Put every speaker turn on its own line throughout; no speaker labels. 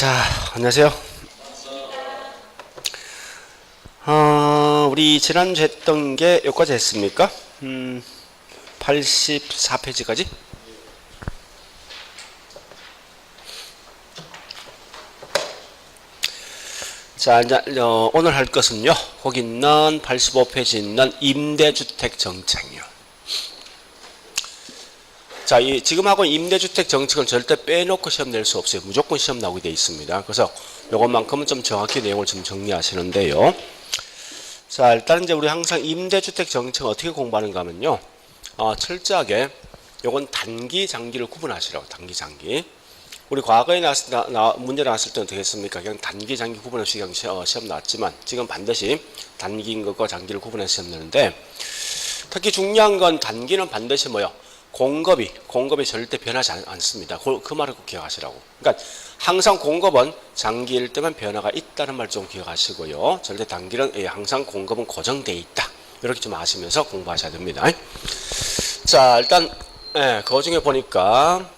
자, 안녕하세요. 우리 지난주 했던 게 여기까지 했습니까? 84페이지까지? 자, 이제 오늘 할 것은요. 거기 있는 85페이지 있는 임대주택 정책이요. 자, 지금 하고 임대주택 정책은 절대 빼놓고 시험 낼 수 없어요. 무조건 시험 나오게 되어 있습니다. 그래서 요것만큼은 좀 정확히 내용을 좀 정리하시는데요. 자, 일단 이제 우리 항상 임대주택 정책을 어떻게 공부하는가 하면요. 철저하게 요건 단기, 장기를 구분하시라고. 단기, 장기. 우리 과거에 문제 나왔을 때는 어떻게 했습니까? 그냥 단기, 장기 구분 없이 그냥 시험 나왔지만 지금 반드시 단기인 것과 장기를 구분해서 시험 내는데 특히 중요한 건 단기는 반드시 뭐요? 공급이 절대 변하지 않습니다. 그 말을 꼭 기억하시라고. 그러니까 항상 공급은 장기일 때만 변화가 있다는 말 좀 기억하시고요. 절대 단기는 항상 공급은 고정되어 있다. 이렇게 좀 아시면서 공부하셔야 됩니다. 자, 일단 그 중에 보니까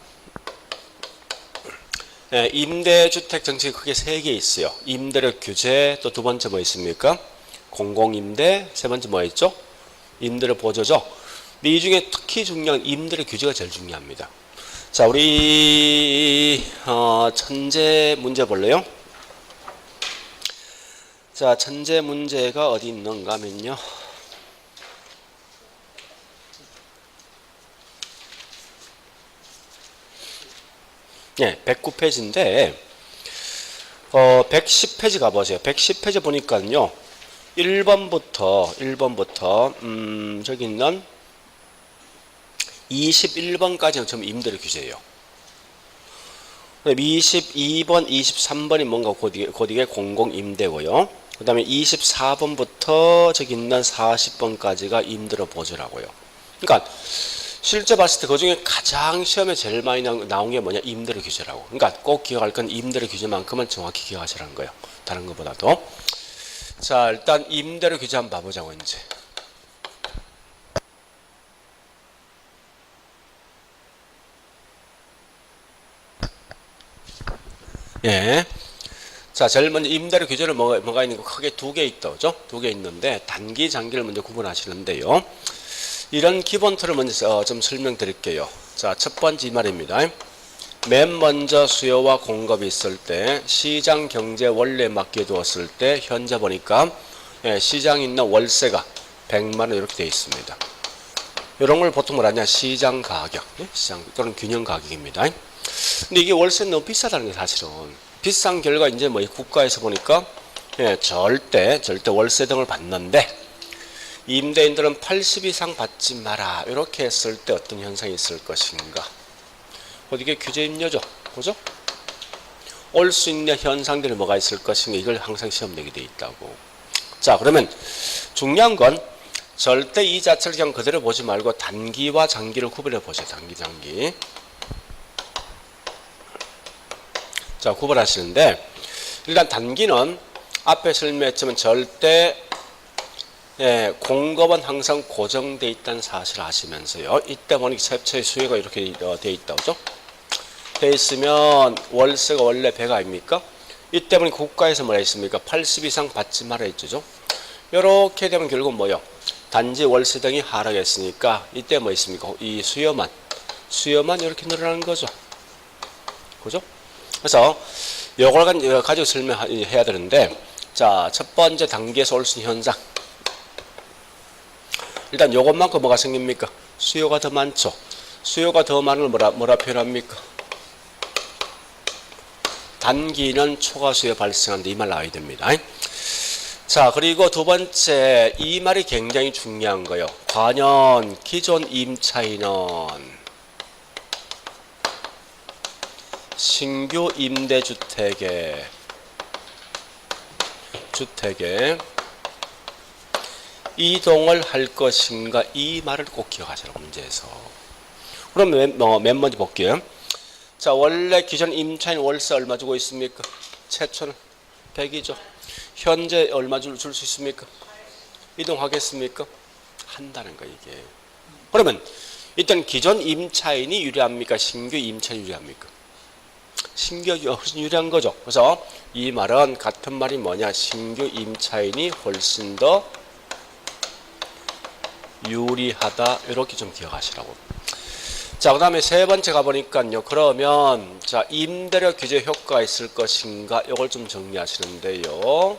임대주택 정책이 크게 3개 있어요. 임대료 규제, 또 두 번째 뭐 있습니까? 공공임대, 세 번째 뭐 있죠? 임대료 보조죠. 근데 이 중에 특히 중요한 임대료 규제가 제일 중요합니다. 자, 우리 천재 문제 볼래요? 자, 천재 문제가 어디 있는가 하면요. 네, 109페이지인데 110페이지 가보세요. 110페이지 보니까요. 1번부터 저기 있는 21번까지는 전부 임대료 규제예요. 22번, 23번이 뭔가 곧이게 공공임대고요. 그 다음에 24번부터 저기 있는 40번까지가 임대료 보조라고요. 그러니까 실제 봤을 때 그 중에 가장 시험에 제일 많이 나온 게 뭐냐? 임대료 규제라고. 그러니까 꼭 기억할 건 임대료 규제만큼은 정확히 기억하시라는 거예요. 다른 것보다도. 자, 일단 임대료 규제 한번 봐보자고 이제. 예. 자, 제일 먼저 임대료 규제는 뭐가 있는 거 크게 2개 있다. 그죠? 2개 있는데 단기, 장기를 먼저 구분하시는데요. 이런 기본 틀을 먼저 좀 설명드릴게요. 자, 첫 번째 이 말입니다. 맨 먼저 수요와 공급이 있을 때 시장 경제 원리에 맡겨 두었을 때 현재 보니까 시장에 있는 월세가 100만 원 이렇게 되어 있습니다. 이런 걸 보통 뭐라냐? 시장 가격, 시장 또는 균형 가격입니다. 근데 이게 월세는 너무 비싸다는 게 사실은. 비싼 결과 이제 뭐 국가에서 보니까 절대 월세 등을 받는데 임대인들은 80 이상 받지 마라. 이렇게 했을 때 어떤 현상이 있을 것인가? 이게 규제 임료죠. 그죠? 올 수 있는 현상들이 뭐가 있을 것인가? 이걸 항상 시험 내게 돼 있다고. 자, 그러면 중요한 건 절대 이 자체를 그냥 그대로 보지 말고 단기와 장기를 구분해 보세요. 단기, 장기. 자, 구분하시는데 일단 단기는 앞에 설명했지만 절대 공급은 항상 고정되어 있다는 사실을 아시면서요. 이때 보니 최초의 수요가 이렇게 되어 있다. 그죠? 되어 있으면 월세가 원래 100 아닙니까? 이때 보니 국가에서 뭐라 했습니까? 80 이상 받지 말아 했죠. 이렇게 되면 결국 뭐요? 단지 월세 등이 하락했으니까 이때 뭐 있습니까? 이 수요만 이렇게 늘어나는 거죠. 그죠? 그래서 이걸 가지고 설명해야 되는데, 자, 첫 번째 단계에서 올 수 있는 현상. 일단 요것만큼 뭐가 생깁니까? 수요가 더 많죠. 수요가 더 많은 걸 뭐라 표현합니까? 단기는 초과 수요 발생한다. 이 말 나와야 됩니다. 자, 그리고 두 번째, 이 말이 굉장히 중요한 거예요. 과연 기존 임차인은 신규 임대주택에 이동을 할 것인가? 이 말을 꼭 기억하시라고 문제에서. 그럼 맨 먼저 볼게요. 자, 원래 기존 임차인 월세 얼마 주고 있습니까? 최초는 100이죠. 현재 얼마 줄 수 있습니까? 이동하겠습니까? 한다는 거 이게. 그러면 일단 기존 임차인이 유리합니까? 신규 임차인이 유리합니까? 신규 훨씬 유리한 거죠. 그래서 이 말은 같은 말이 뭐냐? 신규 임차인이 훨씬 더 유리하다. 이렇게 좀 기억하시라고. 자, 그 다음에 세 번째 가보니까요. 그러면 자, 임대료 규제 효과가 있을 것인가? 이걸 좀 정리하시는데요.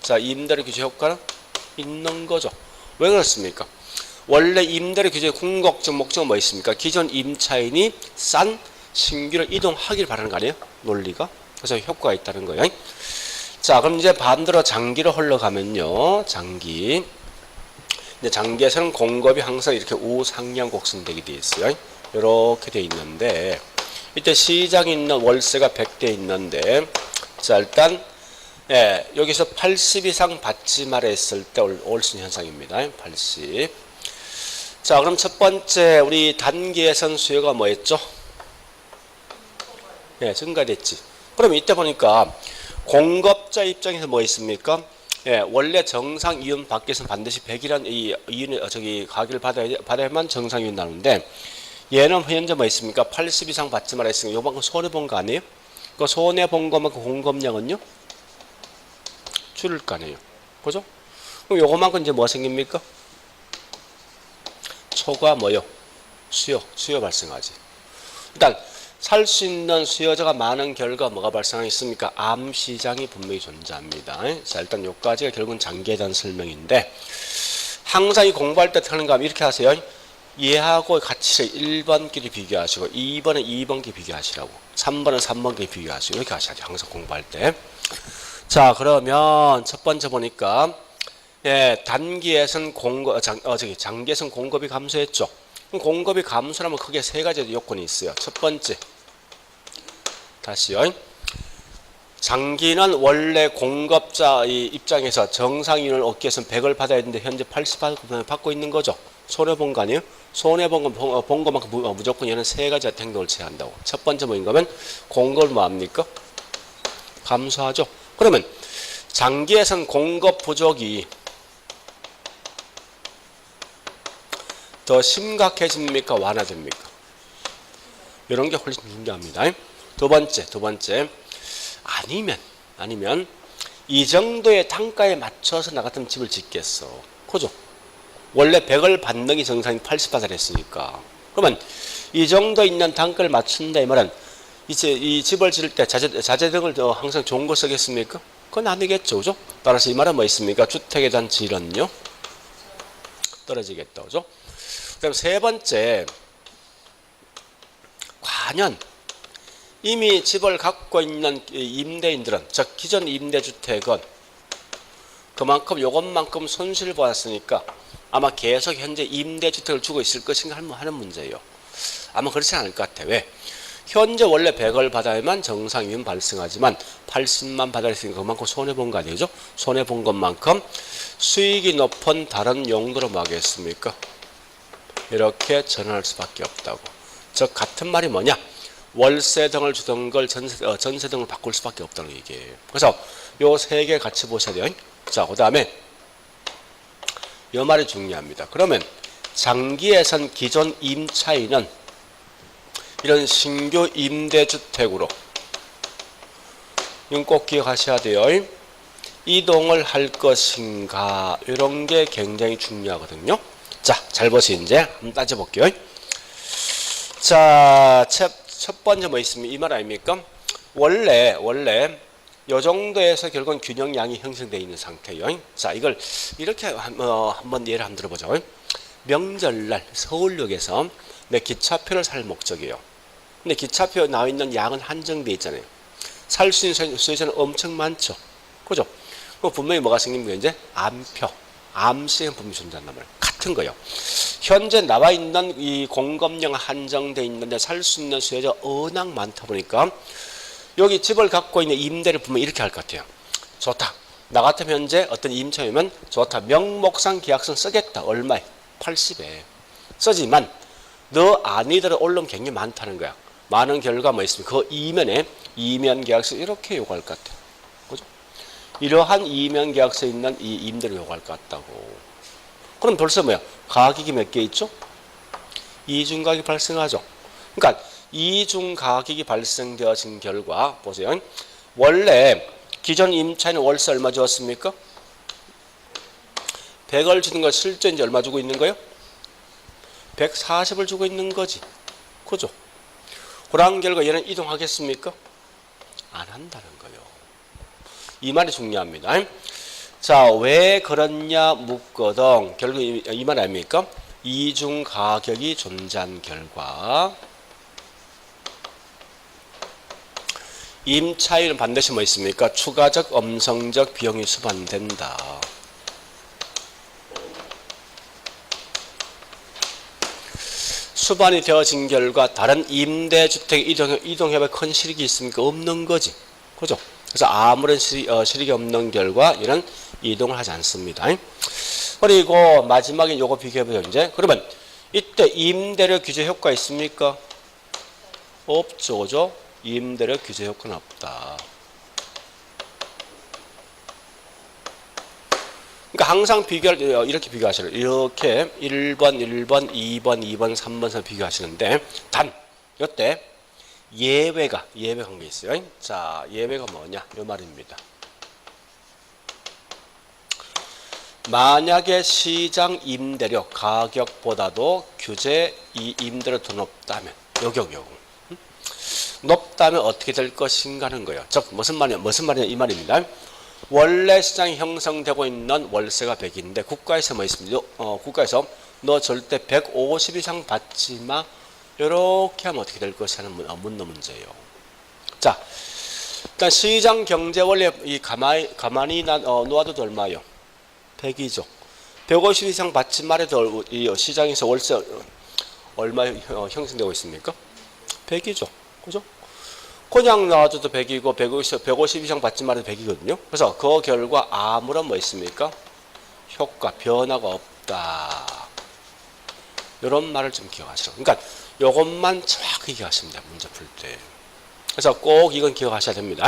자, 임대료 규제 효과는 있는 거죠. 왜 그렇습니까? 원래 임대료 규제 궁극적 목적은 뭐 있습니까? 기존 임차인이 싼 신규를 이동하길 바라는 거 아니에요? 논리가. 그래서 효과가 있다는 거예요. 자, 그럼 이제 반대로 장기로 흘러가면요. 장기. 이제 장기에서는 공급이 항상 이렇게 우상향 곡선되게 되어 있어요. 이렇게 되어 있는데, 이때 시장에 있는 월세가 100대 있는데, 자, 일단, 예, 여기서 80 이상 받지 말아 했을 때 올 수 있는 현상입니다. 80. 자, 그럼 첫 번째, 우리 단기에선 수요가 뭐 했죠? 예, 증가됐지. 그럼 이때 보니까 공급자 입장에서 뭐 있습니까? 예, 원래 정상 이윤 밖에서는 반드시 100이란 이 이윤 가격을 받아야만 정상 이윤 나오는데, 얘는 현재 뭐 있습니까? 80 이상 받지 말아 했으니까 요만큼 손해 본 거 아니에요? 그 손해 본 것만큼 공급량은요? 줄을 거 아니에요. 그죠? 그럼 요거만큼 이제 뭐 생깁니까? 초과 뭐요? 수요 발생하지. 일단 살 수 있는 수요자가 많은 결과 뭐가 발생하겠습니까? 암 시장이 분명히 존재합니다. 자, 일단 요까지가 결국은 장기에 대한 설명인데, 항상 이 공부할 때 하는 거 하면 이렇게 하세요. 얘하고 가치를 1번끼리 비교하시고 2번은 2번끼리 비교하시라고, 3번은 3번끼리 비교하시고 이렇게 하셔야죠. 항상 공부할 때. 자, 그러면 첫 번째 보니까 예, 단기에선 장기에선 공급이 감소했죠. 그럼 공급이 감소하면 크게 세 가지 요건이 있어요. 첫 번째, 다시요. 장기는 원래 공급자 입장에서 정상이윤을 얻기 위해서는 100을 받아야 되는데 현재 80 받고 있는 거죠. 손해본 거 아니에요? 손해본 것만큼 무조건 얘는 세 가지 행동을 취한다고. 첫 번째 뭐인가 하면 공급을 뭐합니까? 감소하죠. 그러면 장기에선 공급 부족이 더 심각해집니까? 완화됩니까? 이런 게 훨씬 중요합니다. 두 번째. 아니면 이 정도의 단가에 맞춰서 나 같은 집을 짓겠어. 그죠? 원래 100을 받는 게 정상이 80 받아야 했으니까. 그러면 이 정도 있는 단가를 맞춘다 이 말은 이제 이 집을 지을 때 자재 등을 항상 좋은 거 쓰겠습니까? 그건 아니겠죠. 그죠? 따라서 이 말은 뭐 있습니까? 주택에 대한 질은요? 떨어지겠다. 그죠? 그럼 세 번째, 과연 이미 집을 갖고 있는 임대인들은, 즉 기존 임대주택은 그만큼 요것만큼 손실을 보았으니까 아마 계속 현재 임대주택을 주고 있을 것인가 하는 문제예요. 아마 그렇지 않을 것 같아. 왜? 현재 원래 100을 받아야만 정상이윤 발생하지만 80만 받아야 했으니까 그만큼 손해본 거 아니죠? 손해본 것만큼 수익이 높은 다른 용도로 뭐 하겠습니까? 이렇게 전환할 수밖에 없다고. 즉 같은 말이 뭐냐? 월세 등을 주던 걸 전세 등을 바꿀 수밖에 없다는 얘기예요. 그래서 요 세 개 같이 보셔야 돼요. 자, 그 다음에 요 말이 중요합니다. 그러면 장기에선 기존 임차인은 이런 신규 임대주택으로, 이건 꼭 기억하셔야 돼요. 이동을 할 것인가, 이런 게 굉장히 중요하거든요. 자, 잘 보세요. 이제 한번 따져볼게요. 자, 첫 번째 뭐 있습니까? 이 말 아닙니까? 원래 요 정도에서 결국은 균형량이 형성되어 있는 상태예요. 자, 이걸 이렇게 한번 예를 한번 들어보죠. 명절날 서울역에서 내 기차표를 살 목적이에요. 근데 기차표 나와 있는 양은 한정되어 있잖아요. 살 수 있는 수요자는 엄청 많죠. 그죠? 그럼 분명히 뭐가 생깁니까? 이제 암시행 분명히 존재한단 말이에요. 같은 거예요. 현재 나와 있는 이 공급량 한정되어 있는데 살 수 있는 수요자가 워낙 많다 보니까 여기 집을 갖고 있는 임대를 보면 이렇게 할 것 같아요. 좋다. 나 같으면 현재 어떤 임차인이면 좋다. 명목상 계약서 쓰겠다. 얼마에? 80에. 쓰지만 너 아니더라도 언론 굉장히 많다는 거야. 많은 결과 뭐 있습니까? 그 이면 계약서 이렇게 요구할 것 같아요. 그죠? 이러한 이면 계약서에 있는 이 임대를 요구할 것 같다고. 그럼 벌써 뭐야? 가격이 몇 개 있죠? 이중가격이 발생하죠. 그러니까 이중 가격이 발생되어진 결과 보세요. 원래 기존 임차인은 월세 얼마 주었습니까? 100을 주는 거 실제 이제 얼마 주고 있는 거예요? 140을 주고 있는 거지. 그죠? 그런 결과 얘는 이동하겠습니까? 안 한다는 거예요. 이 말이 중요합니다. 자, 왜 그렇냐 묻거든. 결국 이 말 아닙니까? 이중 가격이 존재한 결과 임차인은 반드시 뭐 있습니까? 추가적 엄성적 비용이 수반된다. 수반이 되어진 결과 다른 임대주택 이동협에 큰 실익이 있습니까? 없는 거지. 그죠? 그래서 아무런 실익이 없는 결과 이런 이동을 하지 않습니다. 그리고 마지막에 요거 비교해보죠. 이제 그러면 이때 임대료 규제 효과 있습니까? 없죠. 그죠? 임대료 규제 효과는 없다. 그러니까 항상 비교할 때 이렇게 비교하시는 이렇게 1번, 1번, 2번, 2번, 3번 비교하시는데 단 이때 예외가 한 게 있어요. 자, 예외가 뭐냐? 이 말입니다. 만약에 시장 임대료 가격보다도 규제 임대료 더 높다면 요경 높다면 어떻게 될 것인가 하는 거예요. 즉 무슨 말이냐 이 말입니다. 원래 시장이 형성되고 있는 월세가 100인데 국가에서 뭐 있습니다. 국가에서 너 절대 150 이상 받지 마. 이렇게 하면 어떻게 될 것이 하는 묻는 문제예요. 자, 일단 시장 경제 원래 이 가만히 놓아도 얼마요? 100이죠. 150 이상 받지 말아도 이 시장에서 월세 얼마 형성되고 있습니까? 100이죠. 그죠? 그냥 나와줘도 100이고 150 이상 받지 말아도 100이거든요. 그래서 그 결과 아무런 뭐 있습니까? 효과, 변화가 없다. 이런 말을 좀 기억하시라고. 그러니까 이것만 정확히 기억하십니다. 문제 풀 때. 그래서 꼭 이건 기억하셔야 됩니다.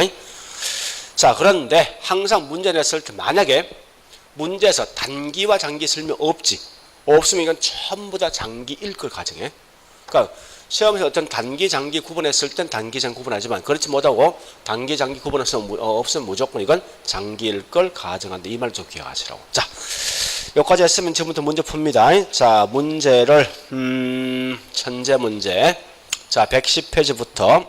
자, 그런데 항상 문제 냈을 때 만약에 문제에서 단기와 장기 설명 없으면 이건 전부 다 장기일 걸 가정해. 그러니까 시험에서 어떤 단기, 장기 구분했을 땐 단기, 장기 구분하지만 그렇지 못하고 단기, 장기 없으면 무조건 이건 장기일 걸 가정한다. 이 말을 좀 기억하시라고. 자, 여기까지 했으면 지금부터 문제 풉니다. 자, 문제를 천재 문제. 자, 110페이지부터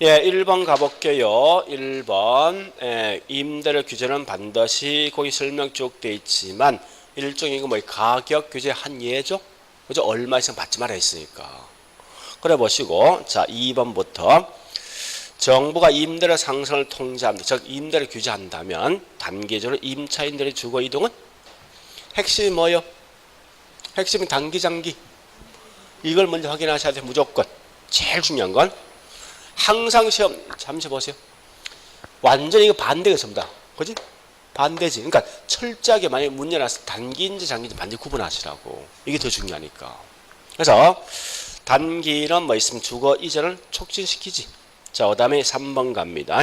예, 1번 가볼게요. 1번 임대료 규제는 반드시 거기 설명 쭉 돼 있지만 일종의 뭐 가격 규제 한 예죠? 그죠? 얼마 이상 받지 말아 했으니까. 그래 보시고 자 2번부터 정부가 임대료 상승을 통제합니다. 즉 임대료 규제한다면 단기적으로 임차인들의 주거 이동은 핵심이 뭐예요? 핵심이 단기 장기. 이걸 먼저 확인하셔야 돼요. 무조건. 제일 중요한 건 항상 시험 잠시 보세요. 완전히 이거 반대겠습니다. 그지? 반대지. 그러니까 철저하게 만약에 문제 나서 단기인지 장기인지 반드시 구분하시라고. 이게 더 중요하니까. 그래서 단기는 뭐 있으면 주거 이전을 촉진시키지. 자, 그 다음에 3번 갑니다.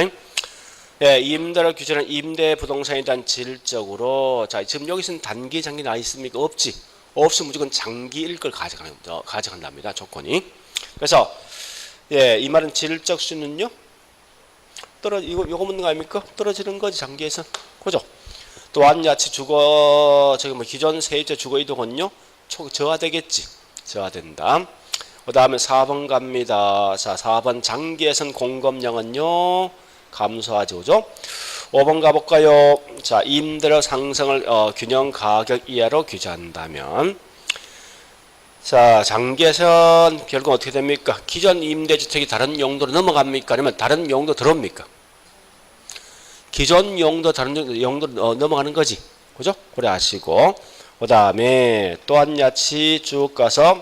예, 임대료 규제는 임대 부동산에 대한 질적으로 자 지금 여기서는 단기 장기 나 있습니까? 없지. 없으면 무조건 장기일 걸 가져간답니다. 조건이. 그래서 예, 이 말은 질적 수는요. 요거 묻는 거 아닙니까? 떨어지는 거지 장기에서. 그죠? 또한 야치 주거 뭐 기존 세입자 주거 이동은요. 저하되겠지. 저하된다. 그 다음에 4번 갑니다. 자, 4번 장기에선 공급량은요. 감소하죠. 그죠? 5번 가볼까요? 자, 임대료 상승을 균형 가격 이하로 규제한다면 자, 장기에선 결국 어떻게 됩니까? 기존 임대주택이 다른 용도로 넘어갑니까? 아니면 다른 용도 들어옵니까? 기존 용도 다른 용도로 넘어가는 거지. 그죠? 그래 아시고. 그 다음에 또한 야치 쭉 가서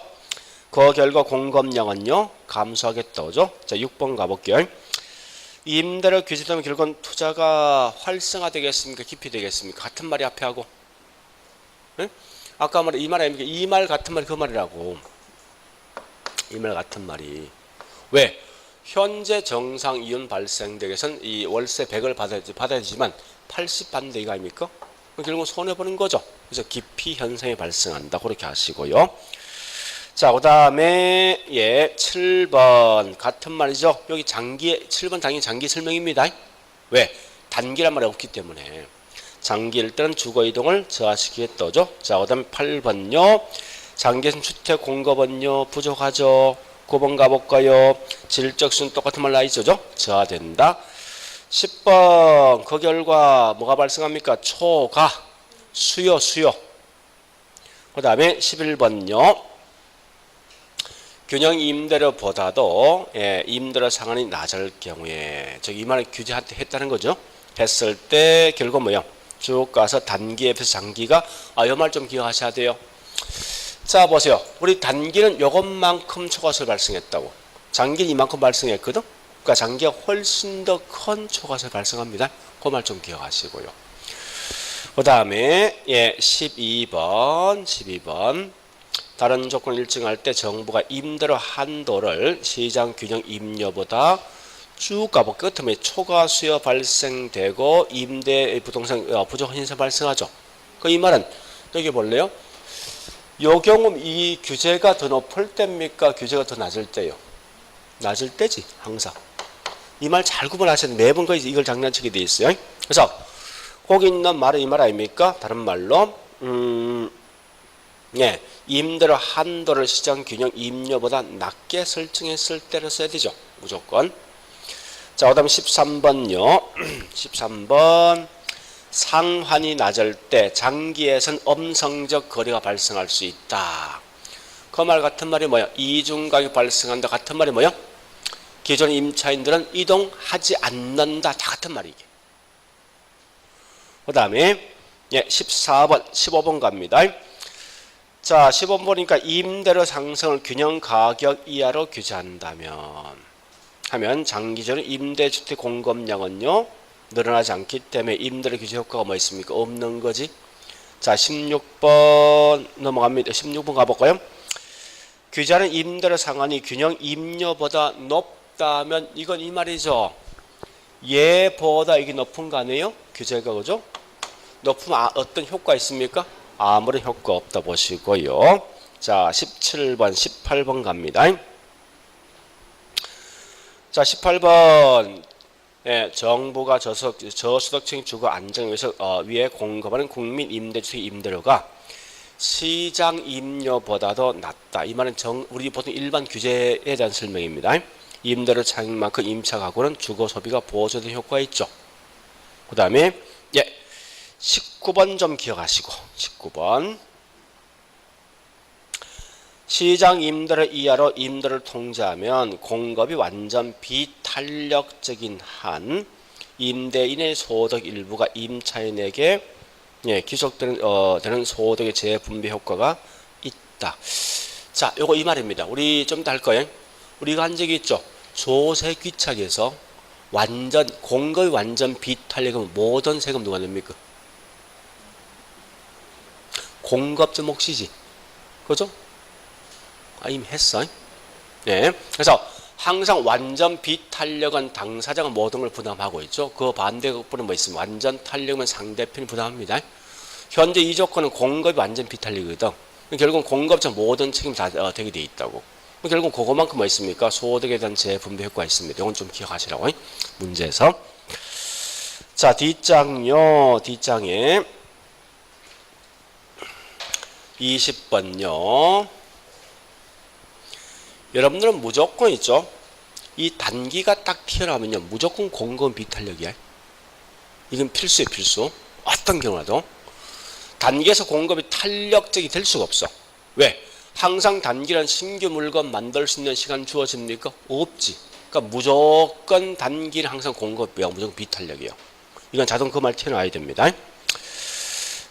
그 결과 공급량은요. 감소하겠다. 그죠? 자, 6번 가볼게요. 임대료 규제되면 결국은 투자가 활성화되겠습니까? 깊이되겠습니까? 같은 말이 앞에 하고. 네? 아까 말한 이 말 아닙니까? 이 말 같은 말이 그 말이라고. 이 말 같은 말이. 왜? 현재 정상 이윤 발생되기 위해서는 이 월세 100을 받아야 되지만 80 받는다 이거 아닙니까? 결국 손해보는 거죠. 그래서 기피 현상이 발생한다. 그렇게 하시고요. 자, 그 다음에, 7번. 같은 말이죠. 여기 7번 당연히 장기 설명입니다. 왜? 단기란 말이 없기 때문에. 장기일 때는 주거이동을 저하시키겠다죠. 자, 그 다음에 8번요. 장기에서는 주택 공급은요, 부족하죠. 9번 가볼까요? 질적수는 똑같은 말 나있죠. 저하된다. 10번. 그 결과 뭐가 발생합니까? 초과, 수요. 그 다음에 11번요. 균형 임대료보다도 임대료 상한이 낮을 경우에 즉 이 말을 규제했다는 거죠. 했을 때 결국 뭐요? 쭉 가서 단기에 비해서 장기가 이 말 좀 기억하셔야 돼요. 자, 보세요. 우리 단기는 요것만큼 초과세를 발생했다고. 장기는 이만큼 발생했거든. 그러니까 장기가 훨씬 더 큰 초과세 발생합니다. 그 말 좀 기억하시고요. 그 다음에 12번. 다른 조건을 일정할 때 정부가 임대료 한도를 시장 균형 임료보다 쭉 가고 끝에 초과 수요 발생되고 임대 부동산 부족 현상 발생하죠. 그 이 말은 여기 볼래요? 요 경우 이 규제가 더 높을 때입니까? 규제가 더 낮을 때요? 낮을 때지 항상. 이 말 잘 구분하셔야 돼. 매번 거의 이걸 장난치게 돼 있어요. 그래서 거기 있는 말은 이 말 아닙니까? 다른 말로 임대료 한도를 시장 균형 임료보다 낮게 설정했을 때로 써야 되죠. 무조건. 자, 그 다음에 13번요. 13번. 상환이 낮을 때 장기에선 엄성적 거래가 발생할 수 있다. 그 말 같은 말이 뭐야? 이중가격이 발생한다. 같은 말이 뭐야? 기존 임차인들은 이동하지 않는다. 다 같은 말이게. 그 다음에 14번, 15번 갑니다. 자, 15번 보니까 임대료 상승을 균형 가격 이하로 규제한다면 하면 장기적으로 임대주택 공급량은요 늘어나지 않기 때문에 임대료 규제 효과가 뭐 있습니까? 없는 거지. 자, 16번 넘어갑니다. 16번 가볼까요? 규제하는 임대료 상한이 균형 임료보다 높다면 이건 이 말이죠. 얘보다 이게 높은 거 아니에요? 규제가 그죠? 높으면 어떤 효과 있습니까? 아무런 효과 없다 보시고요. 자, 17번, 18번 갑니다. 자, 18번. 정부가 저소득층 주거 안정을 위해서 위에 공급하는 국민 임대주택 임대료가 시장 임료보다도 낮다. 이 말은 우리 보통 일반 규제에 대한 설명입니다. 임대료 차익 만큼 임차 가구는 주거 소비가 보조된 효과가 있죠. 그 다음에 19번 좀 기억하시고 19번 시장 임대료 이하로 임대료를 통제하면 공급이 완전 비탄력적인 한 임대인의 소득 일부가 임차인에게 기속되는 소득의 재분배 효과가 있다. 자, 요거 이 말입니다. 우리 좀 더 할 거예요. 우리가 한 적이 있죠. 조세 귀착에서 공급이 완전 비탄력이면 모든 세금 누가 냅니까? 공급자 몫이지. 그죠? 이미 했어. 그래서 항상 완전 비탄력은 당사자가 모든 걸 부담하고 있죠. 그 반대급부는 뭐 있습니까? 완전 탄력은 상대편이 부담합니다. 현재 이 조건은 공급이 완전 비탄력이거든. 결국 공급자 모든 책임이 다 되게 돼 있다고. 결국 그것만큼 뭐 있습니까? 소득에 대한 재분배 효과가 있습니다. 이건 좀 기억하시라고. 문제에서. 자, 뒷장요. 뒷장에 20번요. 여러분들은 무조건 있죠. 이 단기가 딱 튀어나오면요. 무조건 공급 비탄력이야. 이건 필수예요, 필수. 어떤 경우라도. 단기에서 공급이 탄력적이 될 수가 없어. 왜? 항상 단기란 신규 물건 만들 수 있는 시간 주어집니까? 없지. 그러니까 무조건 단기는 항상 공급이야. 무조건 비탄력이에요. 이건 자동 그 말 튀어나와야 됩니다.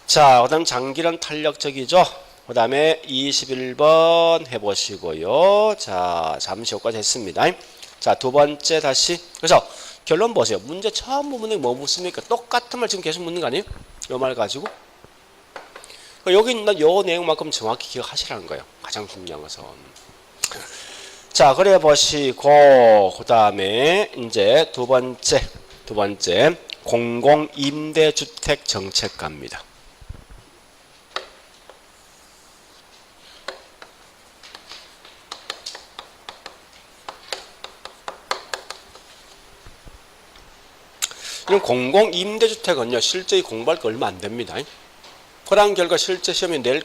자, 그 다음 장기란 탄력적이죠. 그 다음에 21번 해보시고요. 자, 잠시 여기까지 했습니다. 자, 두 번째 다시. 그래서 결론 보세요. 문제 처음 부분에 뭐 묻습니까? 똑같은 말 지금 계속 묻는 거 아니에요? 요 말 가지고. 여기 있는 요 내용만큼 정확히 기억하시라는 거예요. 가장 중요한 것은. 자, 그래 보시고, 그 다음에 두 번째. 공공임대주택 정책과입니다. 이런 공공임대주택은요, 실제 공부할 거 얼마 안 됩니다. 그런 결과 실제 시험에 낼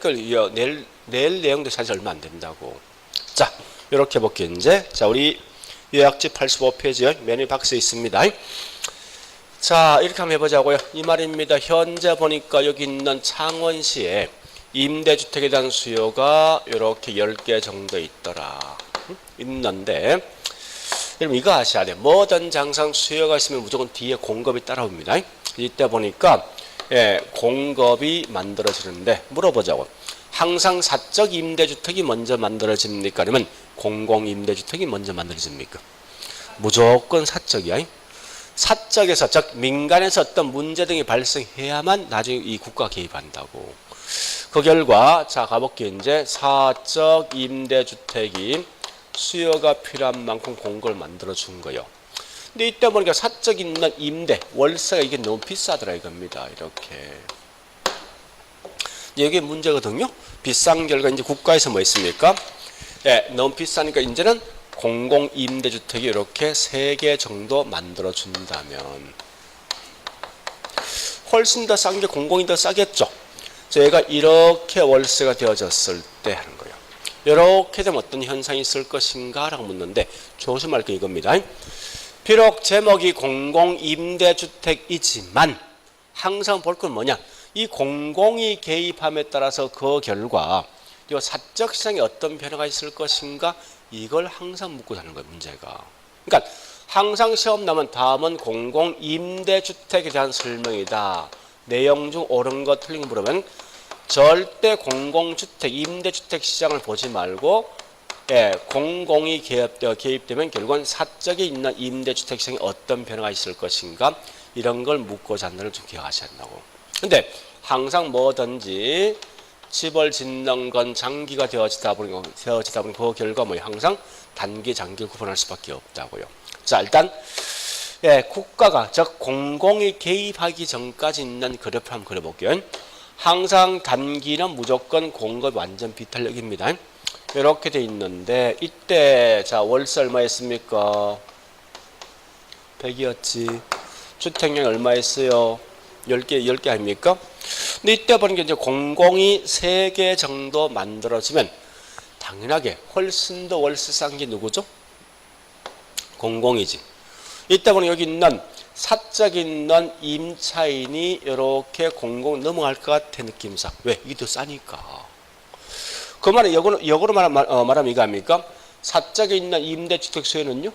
내용도 사실 얼마 안 된다고. 자, 이렇게 볼게요, 이제. 자, 우리 요약집 85페이지요. 메뉴 박스에 있습니다. 자, 이렇게 한번 해보자고요. 이 말입니다. 현재 보니까 여기 있는 창원시에 임대주택에 대한 수요가 이렇게 10개 정도 있더라. 있는데, 여러분 이거 아셔야 돼요. 뭐든 항상 수요가 있으면 무조건 뒤에 공급이 따라옵니다. 이때 보니까 공급이 만들어지는데 물어보자고. 항상 사적 임대주택이 먼저 만들어집니까? 아니면 공공임대주택이 먼저 만들어집니까? 무조건 사적이야. 사적에서, 즉 민간에서 어떤 문제 등이 발생해야만 나중에 이 국가 개입한다고. 그 결과 자 가볼게요. 이제 사적 임대주택이 수요가 필요한 만큼 공급을 만들어 준 거예요. 근데 이때 보니까 사적 있는 임대 월세가 이게 너무 비싸더라 이겁니다. 이렇게 이게 문제거든요. 비싼 결과 이제 국가에서 뭐 했습니까? 너무 비싸니까 이제는 공공 임대주택이 이렇게 3개 정도 만들어 준다면 훨씬 더 싼 게 공공이 더 싸겠죠. 저희가 이렇게 월세가 되어졌을 때 하는 거예요. 이렇게 되면 어떤 현상이 있을 것인가 라고 묻는데 조심할 게 이겁니다. 비록 제목이 공공임대주택이지만 항상 볼 건 뭐냐, 이 공공이 개입함에 따라서 그 결과 이 사적 시장에 어떤 변화가 있을 것인가, 이걸 항상 묻고 사는 거예요, 문제가. 그러니까 항상 시험 나면 다음은 공공임대주택에 대한 설명이다. 내용 중 옳은 거 틀린 거 물으면 절대 공공주택, 임대주택 시장을 보지 말고 공공이 개입되면 결국은 사적에 있는 임대주택 시장에 어떤 변화가 있을 것인가, 이런 걸 묻고자 하는 걸 좀 기억하셔야 한다고. 근데 항상 뭐든지 집을 짓는 건 장기가 되어지다 보니 그 결과 뭐 항상 단기, 장기를 구분할 수밖에 없다고요. 자, 일단 국가가, 즉 공공이 개입하기 전까지 있는 그래프 한번 그려볼게요. 항상 단기는 무조건 공급이 완전 비탄력입니다. 이렇게 돼 있는데 이때 자 월세 얼마였습니까? 100이었지. 주택량 얼마였어요? 10개 아닙니까? 근데 이때 보니까 이제 공공이 3개 정도 만들어지면 당연하게 훨씬 더 월세 싼 게 누구죠? 공공이지. 이때 보니 여기 있는 사적 있는 임차인이 이렇게 공공 넘어갈 것 같아 느낌상. 왜? 이게 더 싸니까. 그 말은 역으로 말하면 이거 아닙니까? 사적에 있는 임대주택 수요는요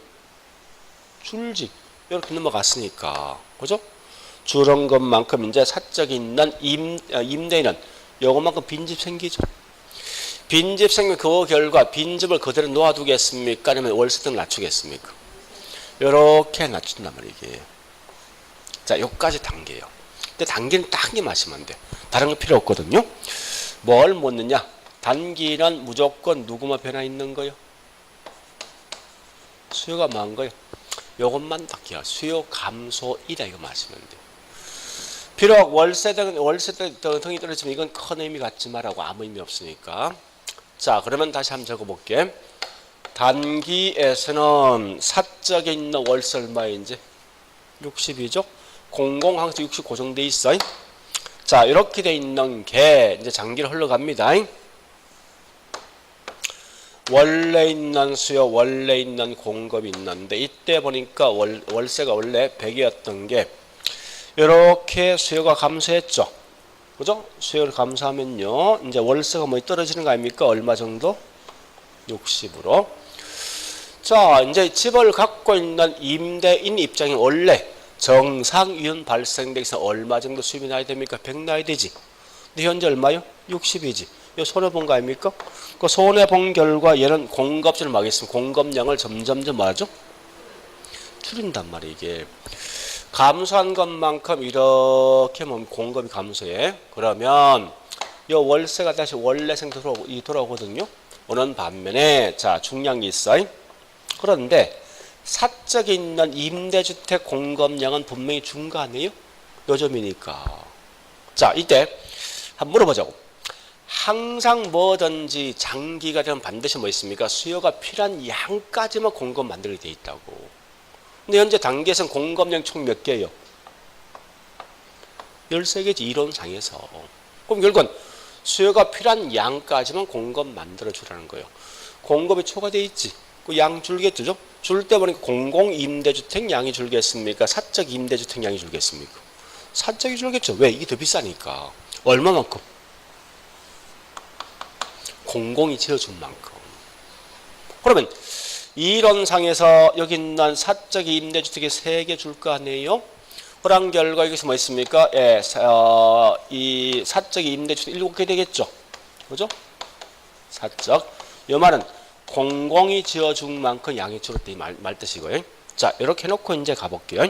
줄지. 이렇게 넘어갔으니까. 그죠? 줄은 것만큼 이제 사적에 있는 임대인은 요것만큼 빈집 생기죠. 빈집 생기면 그 결과 빈집을 그대로 놓아두겠습니까? 아니면 월세등을 낮추겠습니까? 요렇게 낮춘단 말이에요. 자, 요까지 단계예요. 근데 단계는 딱 한 개 마시면 돼. 다른 거 필요 없거든요. 뭘 묻느냐? 단기는 무조건 누구만 변화 있는 거요? 수요가 뭐한 거요? 요것만 딱 기억. 수요 감소이다 이거 마시면 돼. 비록 월세 등이 떨어지면 이건 큰 의미 갖지 말라고, 아무 의미 없으니까. 자, 그러면 다시 한번 적어볼게. 단기에서는 사적에 있는 월세 얼마인지 60이죠. 공공 항상 60 고정돼 있어. 자, 이렇게 돼 있는 게 이제 장기로 흘러갑니다. 원래 있는 수요, 원래 있는 공급이 있는데 이때 보니까 월세가 원래 100이었던 게 이렇게 수요가 감소했죠. 그죠? 수요를 감소하면요, 이제 월세가 뭐 떨어지는 거 아닙니까? 얼마 정도? 60으로. 자, 이제 집을 갖고 있는 임대인 입장이 원래 정상이윤 발생되기 위해서 얼마 정도 수입이 나야 됩니까? 100 나야 되지. 근데 현재 얼마요? 60이지. 이거 손해본 거 아닙니까? 그 손해본 결과 얘는 공급률을 막겠습니다. 공급량을 점점점 뭐하죠? 줄인단 말이에요. 이게 감소한 것만큼 이렇게 공급이 감소해. 그러면 이 월세가 다시 원래 상태로 돌아오거든요. 오는 반면에 자 중량이 있어요. 그런데 사적에 있는 임대주택 공급량은 분명히 증가하네요. 요즘이니까. 자, 이때 한번 물어보자고. 항상 뭐든지 장기가 되면 반드시 뭐 있습니까? 수요가 필요한 양까지만 공급 만들게 돼 있다고. 근데 현재 단계에서는 공급량 총 몇 개예요? 13개지 이론상에서. 그럼 결국은 수요가 필요한 양까지만 공급 만들어 주라는 거예요. 공급이 초과돼 있지. 그 양 줄겠죠? 줄 때 보니까 공공임대주택 양이 줄겠습니까? 사적 임대주택 양이 줄겠습니까? 사적이 줄겠죠. 왜? 이게 더 비싸니까. 얼마만큼? 공공이 지어준 만큼. 그러면 이론상에서 여기 있는 사적 임대주택이 3개 줄 거 아니에요? 그런 결과 여기서 뭐 있습니까? 예, 이 사적 임대주택 7개 되겠죠. 그죠? 사적. 이 말은 공공이 지어준 만큼 양이 줄었다 이 말 뜻이고요. 자, 이렇게 해놓고 이제 가볼게요.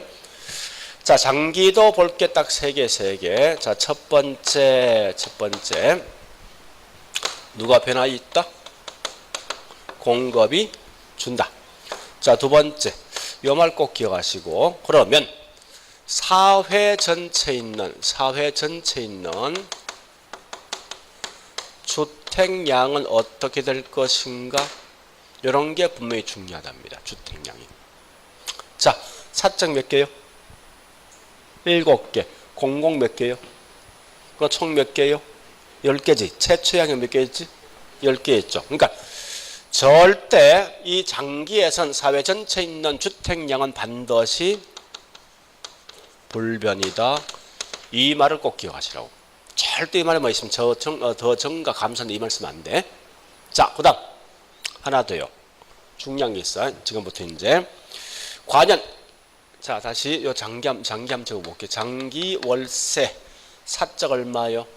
자, 장기도 볼 게 딱 3개. 자, 첫 번째. 누가 변화 있다? 공급이 준다. 자, 두 번째. 이 말 꼭 기억하시고, 그러면 사회 전체에 있는 주택량은 어떻게 될 것인가? 이런 게 분명히 중요하답니다. 주택량이. 자, 사적 몇 개요? 7개. 공공 몇 개요? 그럼 총 몇 개요? 10개지. 최초양이 몇 개였지? 10개였죠. 그러니까 절대 이 장기에선 사회 전체에 있는 주택량은 반드시 불변이다. 이 말을 꼭 기억하시라고. 절대 이 말에 뭐 있으면 더 정가 감소한다 이 말 쓰면 안 돼. 자, 그 다음 하나 더요. 중요한 게 있어. 지금부터 이제 과연 자, 다시 요 장기 한번 적어볼게요. 장기 월세 사적 얼마요?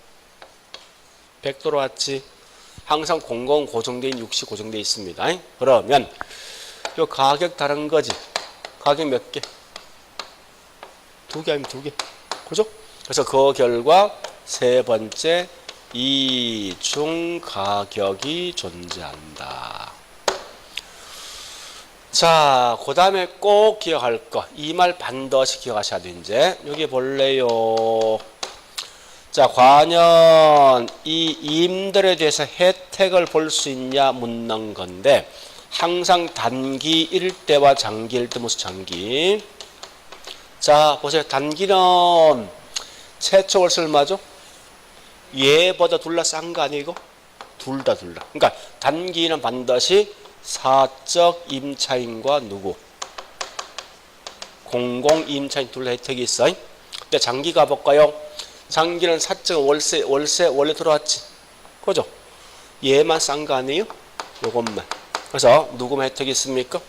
100 들어왔지. 항상 공공 고정된 60 고정되어 있습니다. 그러면 요 가격 다른 거지. 가격 몇 개? 2개 아니면 2개. 그죠? 그래서 그 결과 세 번째 이중 가격이 존재한다. 자, 그 다음에 꼭 기억할 거. 이 말 반드시 기억하셔야 돼, 이제. 여기 볼래요. 자, 과연 이 임대료에 대해서 혜택을 볼 수 있냐 묻는 건데, 항상 단기일 때와 장기일 때 무슨 장기? 자, 보세요. 단기는 최초 월세 얼마죠? 얘보다 둘 다 싼 거 아니고? 둘 다. 그러니까 단기는 반드시 사적 임차인과 누구? 공공 임차인 둘 다 혜택이 있어. 근데 장기 가볼까요? 장기는 사적 월세 원래 들어왔지. 그죠? 얘만 싼 거 아니에요? 요것만. 그래서 누구만 혜택이 있습니까?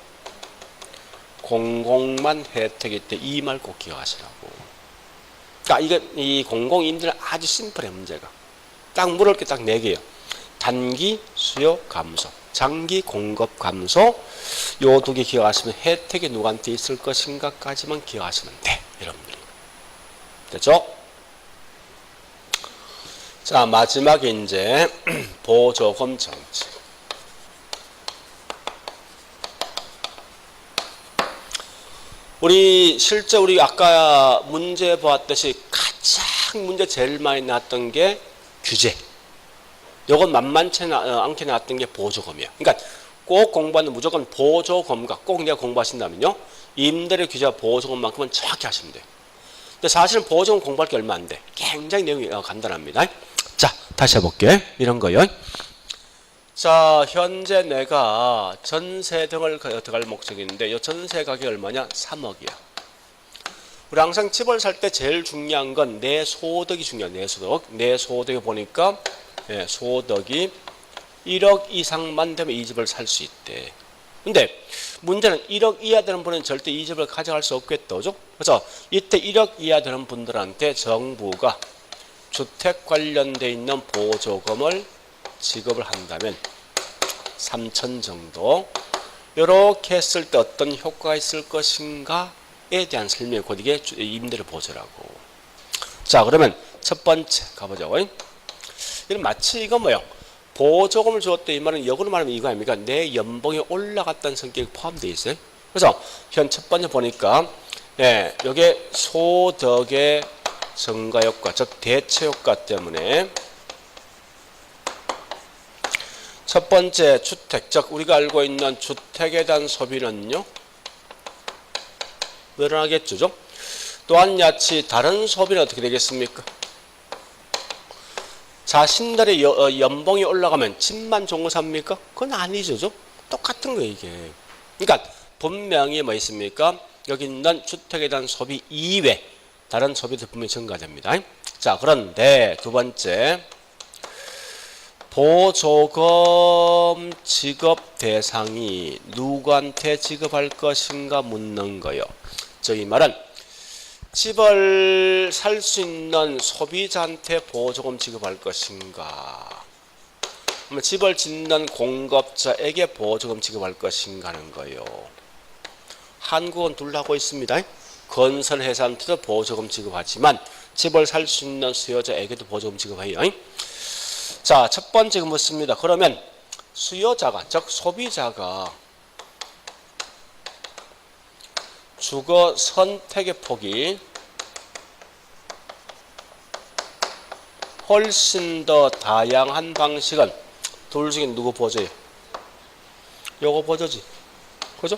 공공만 혜택이 있대. 이 말 꼭 기억하시라고. 그러니까 이 공공 임대는 아주 심플해 문제가. 딱 물을 게 딱 4개예요. 단기 수요 감소, 장기 공급 감소. 요 2개 기억하시면 혜택이 누구한테 있을 것인가까지만 기억하시면 돼. 여러분들. 됐죠? 자, 마지막에 이제 보조금 정책. 실제 우리 아까 문제 보았듯이 가장 문제 제일 많이 나왔던 게 규제. 요건 만만치 않게 나왔던 게 보조금이야. 그러니까 꼭 공부하는 무조건 보조금과 꼭 내가 공부하신다면요. 임대료 규제와 보조금만큼은 정확히 하시면 돼요. 근데 사실은 보조금 공부할 게 얼마 안 돼. 굉장히 내용이 간단합니다. 자, 다시 해볼게요. 이런 거요. 자, 현재 내가 전세 등을 들어갈 목적이 있는데 이 전세 가격이 얼마냐? 3억이야. 우리 항상 집을 살 때 제일 중요한 건 내 소득이 중요해. 내 소득이 보니까 소득이 1억 이상만 되면 이 집을 살 수 있대. 근데 문제는 1억 이하 되는 분은 절대 이 집을 가져갈 수 없겠다. 그죠? 그래서 이때 1억 이하 되는 분들한테 정부가 주택 관련돼 있는 보조금을 지급을 한다면 3천 정도 이렇게 했을 때 어떤 효과가 있을 것인가에 대한 설명이 곧 이게 임대료 보조라고. 자, 그러면 첫 번째 가보죠. 이건 마치 이거 뭐요? 보조금을 주었다 이 말은 역으로 말하면 이거 아닙니까? 내 연봉이 올라갔다는 성격이 포함되어 있어요. 그래서 현 첫 번째 보니까 이게 소득의 증가 효과, 즉 대체 효과 때문에 첫 번째 주택, 즉 우리가 알고 있는 주택에 대한 소비는요 늘어나겠죠. 또한 야치 다른 소비는 어떻게 되겠습니까? 자신들의 연봉이 올라가면 집만 좋은 거 삽니까? 그건 아니죠. 똑같은 거예요, 이게. 그러니까 분명히 뭐 있습니까? 여기 있는 주택에 대한 소비 이외 다른 소비도 분명히 증가됩니다. 자, 그런데 두 번째 보조금 지급 대상이 누구한테 지급할 것인가 묻는 거요. 이 말은 집을 살 수 있는 소비자한테 보조금 지급할 것인가, 집을 짓는 공급자에게 보조금 지급할 것인가 하는 거예요. 한국은 둘 다 하고 있습니다. 건설회사한테도 보조금 지급하지만 집을 살 수 있는 수요자에게도 보조금 지급해요. 자, 첫 번째 묻습니다. 그러면 수요자가, 즉 소비자가 주거 선택의 폭이 훨씬 더 다양한 방식은 둘 중에 누구 보조예요? 요거 보조지. 그죠?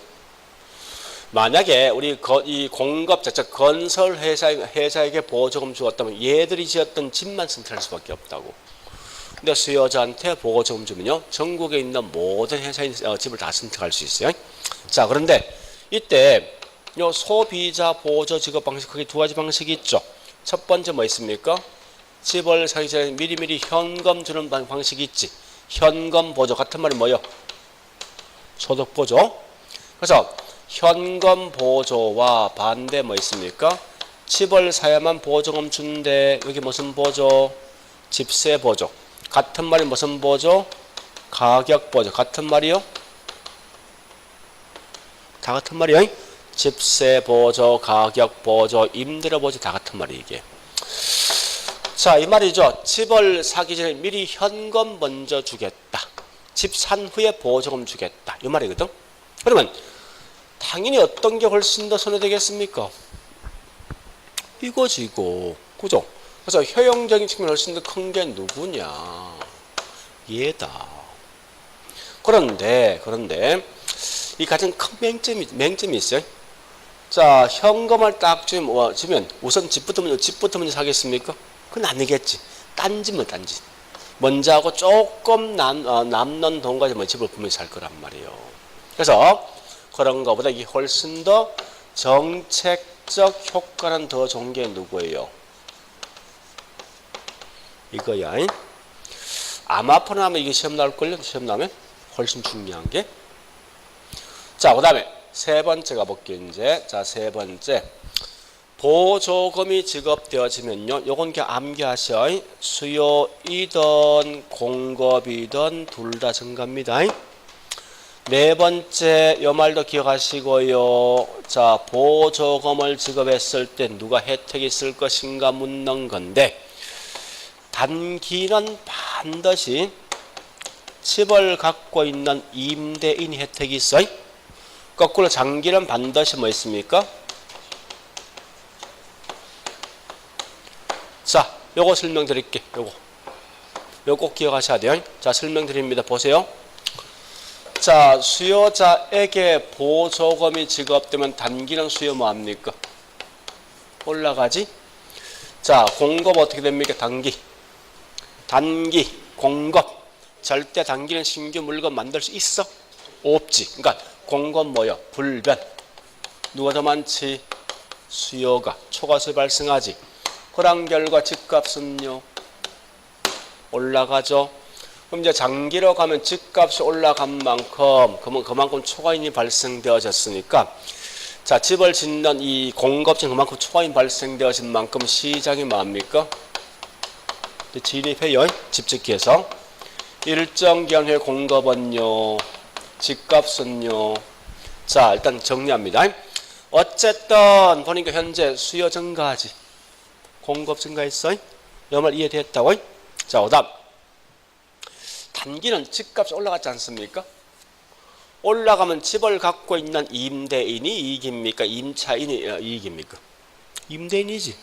만약에 우리 이 공급자, 즉 건설 회사에게 보조금 주었다면 얘들이 지었던 집만 선택할 수밖에 없다고. 근데 수요자한테 보조금 주면요, 전국에 있는 모든 회사의 집을 다 선택할 수 있어요. 자, 그런데 이때 요 소비자 보조 지급 방식, 크게 두 가지 방식이 있죠. 첫 번째 뭐 있습니까? 집을 사기 전에 미리미리 현금 주는 방식이 있지. 현금 보조 같은 말이 뭐요? 소득 보조. 그래서 현금 보조와 반대 뭐 있습니까? 집을 사야만 보조금 준대. 여기 무슨 보조? 집세 보조. 같은 말이 무슨 보조? 가격 보조. 같은 말이요? 다 같은 말이요? 집세 보조, 가격 보조, 임대료 보조 다 같은 말이 이게. 자, 이 말이죠. 집을 사기 전에 미리 현금 먼저 주겠다. 집 산 후에 보조금 주겠다. 이 말이거든. 그러면 당연히 어떤 게 훨씬 더 손해되겠습니까? 이거지, 이거. 그죠? 그래서 효용적인 측면이 훨씬 더 큰 게 누구냐? 얘다. 그런데 이 가장 큰 맹점이 있어요. 자, 현금을 딱 주면 우선 집부터 먼저 사겠습니까? 그건 아니겠지. 딴 집은 딴 집. 먼저 하고 조금 남는 돈 가지고 집을 분명히 살 거란 말이에요. 그래서 그런 것보다 이게 훨씬 더 정책적 효과는 더 좋은 게 누구예요? 이거야. 아마포나 하면 이게 시험 나올걸요? 시험 나오면 훨씬 중요한 게. 자, 그 다음에 세 번째 가볼게요, 이제. 자, 세 번째. 보조금이 지급되어지면요, 요건 암기하셔. 수요이든 공급이든 둘 다 증가입니다. 네 번째, 요 말도 기억하시고요. 자, 보조금을 지급했을 때 누가 혜택이 있을 것인가 묻는 건데, 단기는 반드시 집을 갖고 있는 임대인 혜택이 있어요. 거꾸로 장기는 반드시 뭐 있습니까? 자, 요거 설명드릴게. 요거 꼭 기억하셔야 돼요. 자, 설명드립니다. 보세요. 자, 수요자에게 보조금이 지급되면 단기는 수요 뭐합니까? 올라가지? 자, 공급 어떻게 됩니까? 단기, 공급. 절대 단기는 신규 물건 만들 수 있어? 없지. 그러니까 공급 뭐요? 불변. 누가 더 많지? 수요가. 초과수 발생하지. 그런 결과 집값은요, 올라가죠. 그럼 이제 장기로 가면 집값이 올라간 만큼, 그만큼 초과인이 발생되어졌으니까, 자, 집을 짓는 이 공급증 그만큼 초과인 발생되어진 만큼 시장이 뭡니까? 진입해요. 집 짓기 위해서. 일정 기간 후에 공급은요, 집값은요. 자, 일단 정리합니다. 어쨌든 보니까 현재 수요 증가하지. 공급 증가했어? 이 말 이해됐다고? 자, 그다음 단기는 집값이 올라갔지 않습니까? 올라가면 집을 갖고 있는 임대인이 이익입니까? 임차인이 이익입니까? 임대인이지.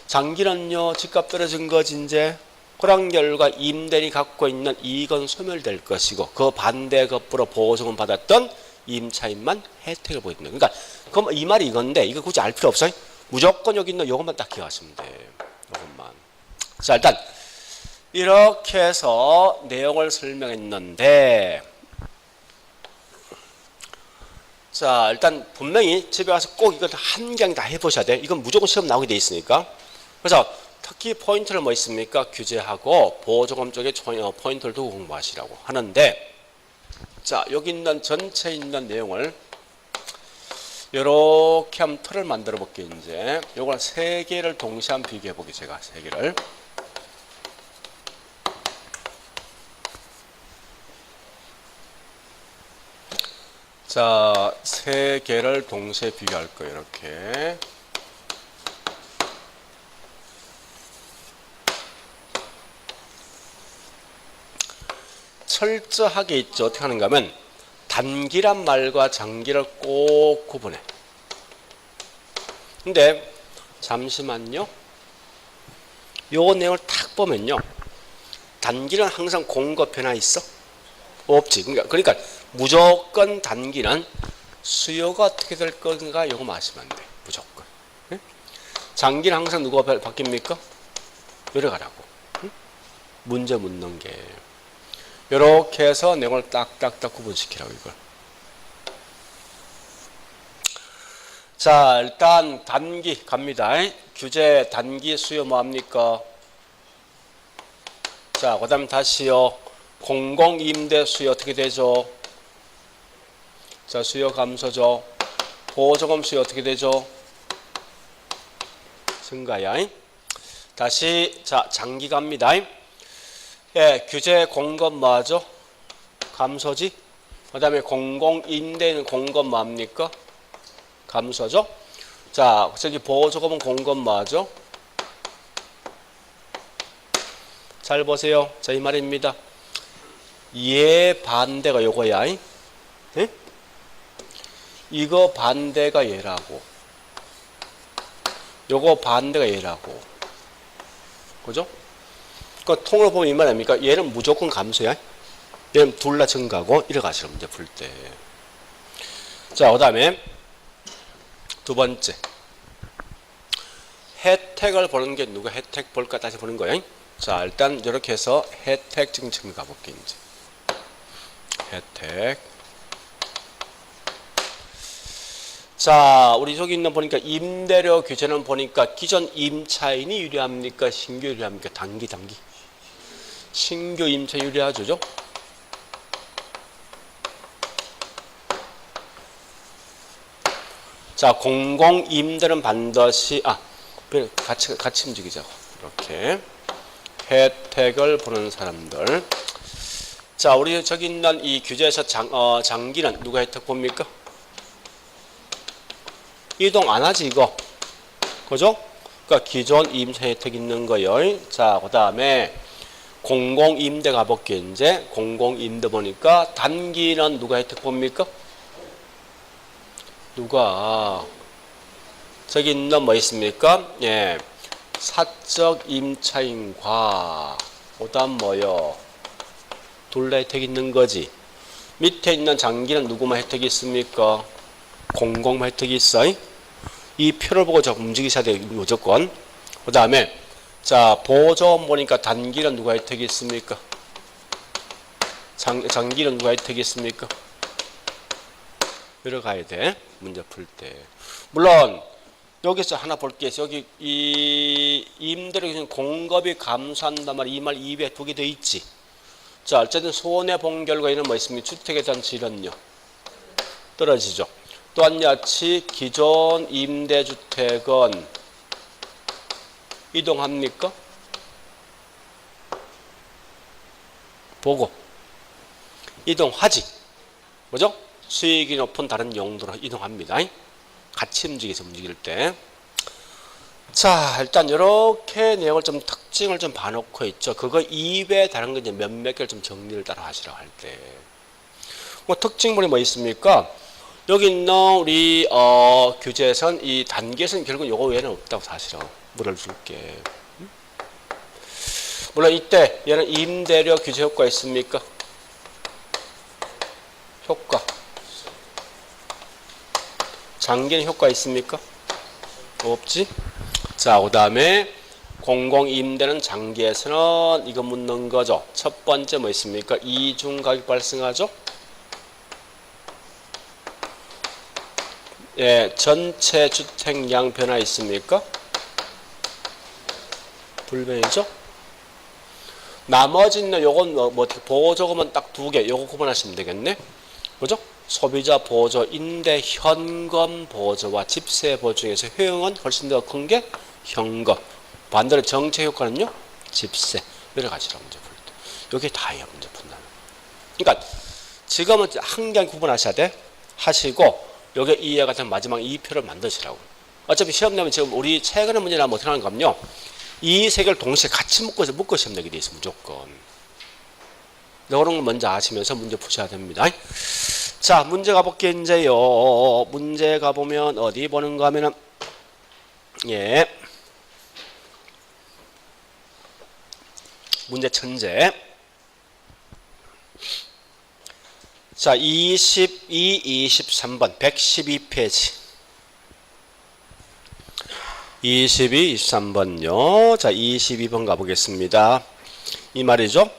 장기는요, 집값 떨어진 거지 이제. 그런 결과 임대인이 갖고 있는 이익은 소멸될 것이고, 그 반대급부로 보조금 받았던 임차인만 혜택을 보이는 거예요. 그러니까 이 말이 이건데 이거 굳이 알 필요 없어요. 무조건 여기 있는 요것만 딱 기억하시면 돼요. 요것만. 자, 일단 이렇게 해서 내용을 설명했는데, 자, 일단 분명히 집에 가서 꼭 이걸 한 경 다 해보셔야 돼. 이건 무조건 시험 나오게 돼 있으니까. 그래서 특히 포인트를 뭐 있습니까? 규제하고 보호조금 쪽에 포인트를 두고 공부하시라고 하는데, 자, 여기 있는 전체에 있는 내용을 이렇게 한번 틀을 만들어 볼게요. 이제 요걸 세 개를 동시에 한번 비교해 보게. 제가 세 개를. 자, 세 개를 동시에 비교할 거예요. 이렇게. 철저하게 있죠. 어떻게 하는가 하면 단기란 말과 장기를 꼭 구분해. 근데 잠시만요. 요 내용을 딱 보면요. 단기는 항상 공급 변화 있어? 없지. 그러니까 무조건 단기는 수요가 어떻게 될 건가 요거 아시면 돼. 무조건. 네? 장기는 항상 누가 바뀝니까? 요래 가라고. 응? 문제 묻는 게. 요렇게 해서 내용을 딱딱딱 구분시키라고 이걸. 자, 일단 단기 갑니다. 규제 단기 수요 뭐합니까? 자, 그 다음 다시요. 공공임대 수요 어떻게 되죠? 자, 수요 감소죠. 보조금 수요 어떻게 되죠? 증가야. 다시 자, 장기 갑니다. 예, 규제 공급 뭐하죠? 감소지. 그 다음에 공공임대는 공급 뭐합니까? 감소죠. 자, 저기 보조금은 공급 뭐하죠? 잘 보세요. 자, 이 말입니다. 얘 반대가 요거야. 예? 이거 반대가 얘라고. 요거 반대가 얘라고. 그죠? 그 통으로 보면 이 말 아닙니까? 얘는 무조건 감소야. 얘는 둘 다 증가고 이래가시면 문제 풀 때. 자, 그 다음에 두 번째. 혜택을 보는 게 누가 혜택 볼까 다시 보는 거야. 자, 일단 이렇게 해서 혜택 증층 가볼게 이제. 혜택. 자, 우리 저기 있는 보니까 임대료 규제는 보니까 기존 임차인이 유리합니까? 신규 유리합니까? 단기. 신규 임차 유리하죠? 자, 공공임대는 반드시 같이 움직이자고. 이렇게 혜택을 보는 사람들. 자, 우리 저기 있는 이 규제에서 장기는 누가 혜택 봅니까? 이동 안 하지 이거. 그죠? 그러니까 기존 임차 혜택 있는 거요. 자, 그 다음에 공공임대 가볼게. 이제 공공임대 보니까 단기는 누가 혜택 봅니까? 누가 저기 있는 뭐 있습니까? 예, 사적 임차인과 그다음 뭐요? 둘 다 혜택 있는 거지. 밑에 있는 장기는 누구만 혜택이 있습니까? 공공만 혜택이 있어. 이 표를 보고 저 움직이셔야 돼 무조건. 그 다음에 자, 보조금 보니까 단기는 누가 혜택이 있습니까? 장기는 누가 혜택이 있습니까? 들어가야 돼. 문제 풀 때. 물론 여기서 하나 볼게요. 여기 이 임대료 공급이 감소한단 말 이 말 입에 두 개 더 있지. 자, 어쨌든 손해 본 결과에는 뭐 있습니까? 주택에 대한 질은요 떨어지죠. 또한 같이 기존 임대주택은 이동합니까? 보고 이동하지. 뭐죠? 수익이 높은 다른 용도로 이동합니다. 같이 움직일 때. 자, 일단 이렇게 내용을 좀 특징을 좀 봐놓고 있죠. 그거 입에 다른 거 이제 몇몇 개를 좀 정리를 따라 하시라고 할 때. 뭐 특징물이 뭐 있습니까? 여기 있는 우리 규제선 이 단계선 결국 요거 외에는 없다고 사실은 물어줄게. 물론 이때 얘는 임대료 규제 효과 있습니까? 효과. 장기는 효과 있습니까? 없지? 자, 그 다음에 공공임대는 장기에서는 이거 묻는 거죠. 첫 번째 뭐 있습니까? 이중가격 발생하죠? 예, 전체 주택량 변화 있습니까? 불변이죠? 나머지는 요건 뭐 어떻게 보조금은 딱 두 개, 요거 구분하시면 되겠네? 그죠? 소비자 보조, 임대 현금 보조와 집세 보조 중에서 효용은 훨씬 더 큰 게 현금. 반대로 정책 효과는요? 집세. 여러 가지로 문제 풀 때. 요게 다예요, 문제 푼다는. 그러니까 지금은 한 개 구분하셔야 돼. 하시고 요게 이해 같은 마지막 2표를 만드시라고. 어차피 시험 내면 지금 우리 최근에 문제 나면 어떻게 하는 거면요. 이 세 개를 동시에 같이 묶어 시험 내게 돼 있어, 무조건. 이런 거 먼저 아시면서 문제 푸셔야 됩니다. 자, 문제 가볼게, 이제요. 문제 가보면, 어디 보는가 하면은, 예. 문제 천재. 자, 22, 23번, 112페이지. 22, 23번요. 자, 22번 가보겠습니다. 이 말이죠.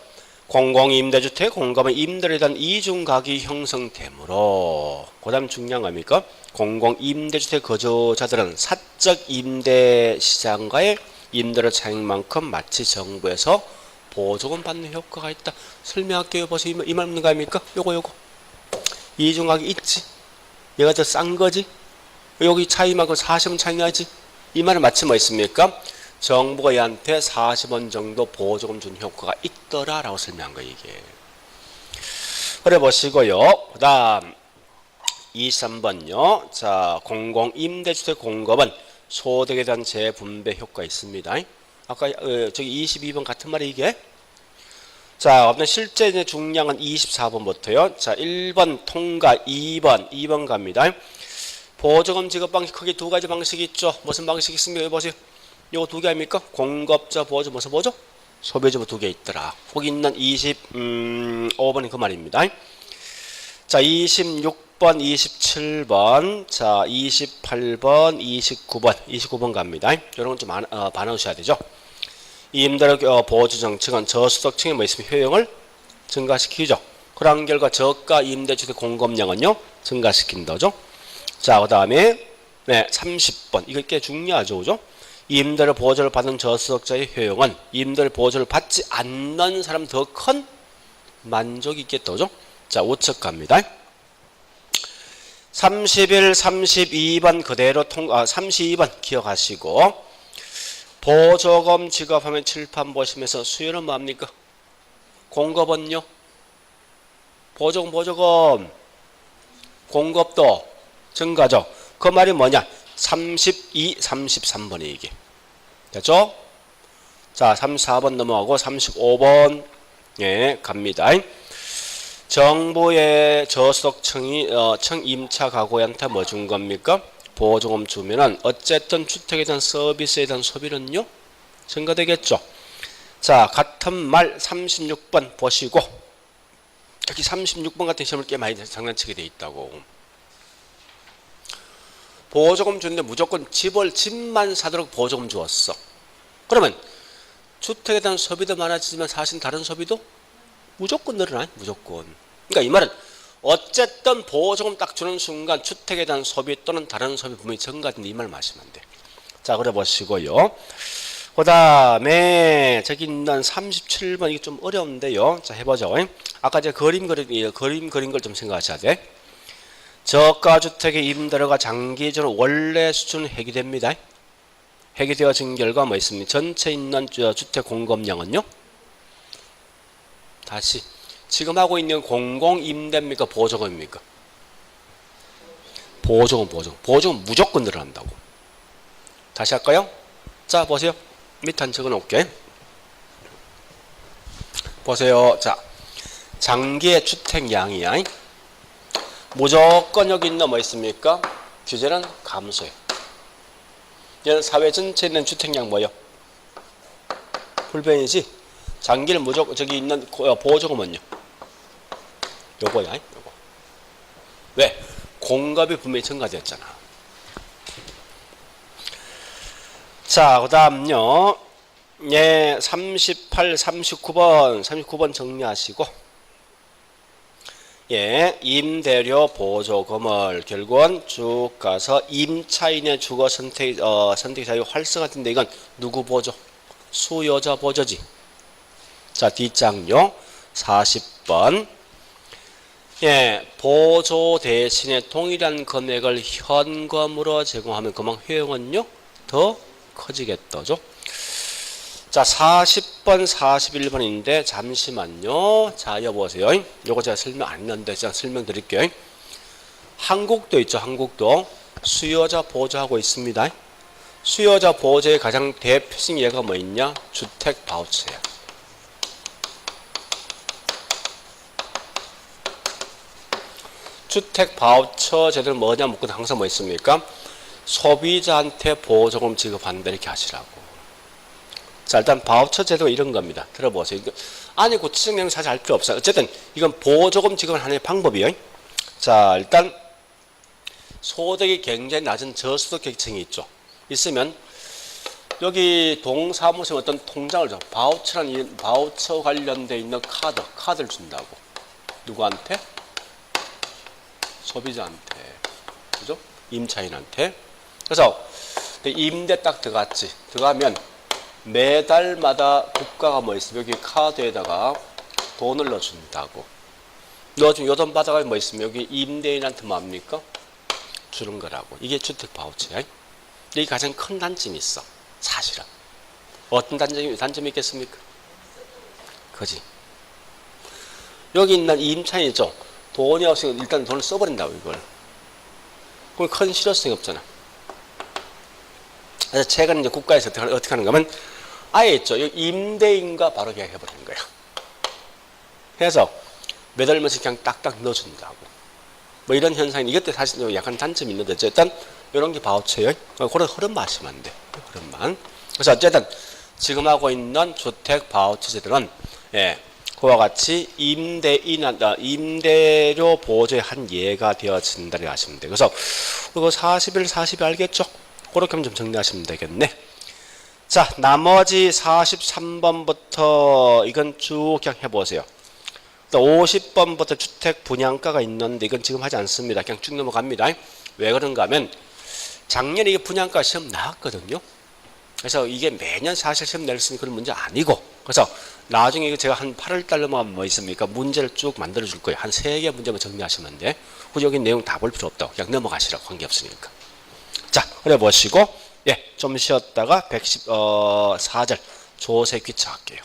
공공임대주택 공급은 임대료에 대한 이중가격이 형성되므로, 그 다음 중요한 겁니까? 공공임대주택 거주자들은 사적 임대시장과의 임대료 차익만큼 마치 정부에서 보조금 받는 효과가 있다. 설명할게요. 보세요. 이 말 묻는 거 아닙니까? 요거. 이중가격이 있지. 얘가 더 싼 거지. 여기 차이만큼 40원 차이 나지. 이 말은 마치 뭐 있습니까? 정부가 얘한테 40원 정도 보조금 준 효과가 있더라라고 설명한 거예요, 이게. 그래 보시고요. 그 다음 23번요. 자, 공공임대주택 공급은 소득에 대한 재분배 효과 있습니다. 아까 저기 22번 같은 말이 이게. 자, 실제 이제 중량은 24번부터요. 자, 1번 통과, 2번 갑니다. 보조금 지급 방식 크게 두 가지 방식이 있죠. 무슨 방식이 있습니까? 여기 보세요. 요거 두 개 아닙니까? 공급자 보조, 무슨 보조? 소비자 두 개 있더라. 거기 있는 25번이 그 말입니다. 자, 26번, 27번, 자, 28번, 29번 갑니다. 이런 건 좀 반하셔야 되죠. 이 임대료 보조 정책은 저소득층에 뭐 있으면 효용을 증가시키죠. 그런 결과 저가 임대주택 공급량은요 증가시킨다죠. 자, 그 다음에 네, 30번. 이거 꽤 중요하죠, 그죠? 임대료 보조를 받는 저소득자의 효용은 임대료 보조를 받지 않는 사람 더 큰 만족이 있겠다, 그죠? 자, 우측 갑니다. 31, 32번 그대로 32번 기억하시고, 보조금 지급하면 칠판 보시면서 수요는 뭡니까? 공급은요? 보조금. 공급도 증가죠. 그 말이 뭐냐? 32, 33번이 이게. 됐죠? 자, 34번 넘어가고 35번 예, 갑니다. 정부의 저소득층이 임차 가구한테 뭐 준 겁니까? 보조금 주면은 어쨌든 주택에 대한 서비스에 대한 소비는요 증가되겠죠. 자, 같은 말 36번 보시고, 특히 36번 같은 시험을 꽤 많이 장난치게 돼 있다고. 보조금 주는데 무조건 집만 사도록 보조금 주었어. 그러면 주택에 대한 소비도 많아지지만 사실 다른 소비도 무조건 늘어나요. 무조건. 그러니까 이 말은 어쨌든 보조금 딱 주는 순간 주택에 대한 소비 또는 다른 소비 분명히 증가된다, 이 말 마시면 안 돼. 자, 그래 보시고요. 그 다음에 저기 있는 37번 이게 좀 어려운데요. 자, 해보죠. 아까 제가 그림 그린 걸 좀 생각하셔야 돼. 저가주택의 임대료가 장기적으로 원래 수준은 해결됩니다. 해결되어진 결과 뭐 있습니까? 전체 있는 주택 공급량은요. 다시 지금 하고 있는 공공임대입니까? 보조금입니까? 보조금 무조건 늘어난다고. 다시 할까요? 자, 보세요. 밑에 한 적어 놓을게. 보세요. 자, 장기의 주택량이야. 무조건 여기 있는 뭐 있습니까? 규제는 감소해. 얘는 사회 전체에 있는 주택량 뭐요? 불변이지. 장기를 무조건 저기 있는 보조금은요. 요거야. 요거. 왜? 공급이 분명히 증가되었잖아. 자, 그 다음요. 예, 38, 39번 정리하시고, 예, 임대료 보조금을 결국은 쭉 가서 임차인의 주거 선택 자유 활성화인데 이건 누구 보조? 수요자 보조지. 자, 뒷장요. 40번. 예, 보조 대신에 동일한 금액을 현금으로 제공하면 그만 효용은요 더 커지겠다죠. 자, 40번, 41번인데 잠시만요. 자, 여보세요. 요거 제가 설명 안 했는데 제가 설명드릴게요. 한국도 있죠. 한국도 수요자 보조하고 있습니다. 수요자 보조의 가장 대표적인 예가 뭐 있냐? 주택 바우처예요. 주택 바우처 제도는 뭐냐 묻고 항상 뭐 있습니까? 소비자한테 보조금 지급한다 이렇게 하시라고. 자, 일단 바우처 제도가 이런 겁니다. 들어보세요. 안에 구체적 내용 사실 알 필요 없어요. 어쨌든 이건 보조금 지급을 하는 방법이에요. 자, 일단 소득이 굉장히 낮은 저소득 계층이 있죠. 있으면 여기 동사무소에 어떤 통장을 줘. 바우처라는 바우처 관련돼 있는 카드를 준다고. 누구한테? 소비자한테. 그죠? 임차인한테. 그래서 임대 딱 들어갔지. 들어가면 매달마다 국가가 뭐 있으면 여기 카드에다가 돈을 넣어준다고. 넣어주면 요 돈 받아가 뭐 있으면 여기 임대인한테 뭡니까? 주는 거라고. 이게 주택 바우처야. 이게 가장 큰 단점이 있어. 사실은. 어떤 단점이 있겠습니까? 그지. 여기 있는 임차인이죠. 돈이 없으면 일단 돈을 써버린다고 이걸. 그럼 큰 실효성이 없잖아. 그래서 최근 이제 국가에서 어떻게 하는가 하면 아예 있죠. 임대인과 바로 계약해버리는 거야. 그래서 매달 며칠 그냥 딱딱 넣어준다고. 뭐 이런 현상이 이것도 사실 약간 단점이 있는데 어쨌든 이런 게 바우처예요. 그런 흐름만 하시면 안 돼. 흐름만. 그래서 어쨌든 지금 하고 있는 주택 바우처 제도는 예, 그와 같이 임대료 보조의 한 예가 되어진다고 하시면 돼요. 그래서 그리고 41, 42 알겠죠? 그렇게 하면 좀 정리하시면 되겠네. 자, 나머지 43번부터 이건 쭉 그냥 해보세요. 50번부터 주택 분양가가 있는데 이건 지금 하지 않습니다. 그냥 쭉 넘어갑니다. 왜 그런가 하면 작년에 이게 분양가 시험 나왔거든요. 그래서 이게 매년 사실 시험 낼 수 있는 그런 문제 아니고 그래서 나중에 제가 한 8월달 넘어가면 뭐 있습니까? 문제를 쭉 만들어 줄 거예요. 한 3개 문제만 정리하시면 돼. 굳이 여기 내용 다 볼 필요 없다고. 그냥 넘어가시라고. 관계없으니까. 자, 그래 보시고 예, 좀 쉬었다가 114절 조세 귀차 할게요.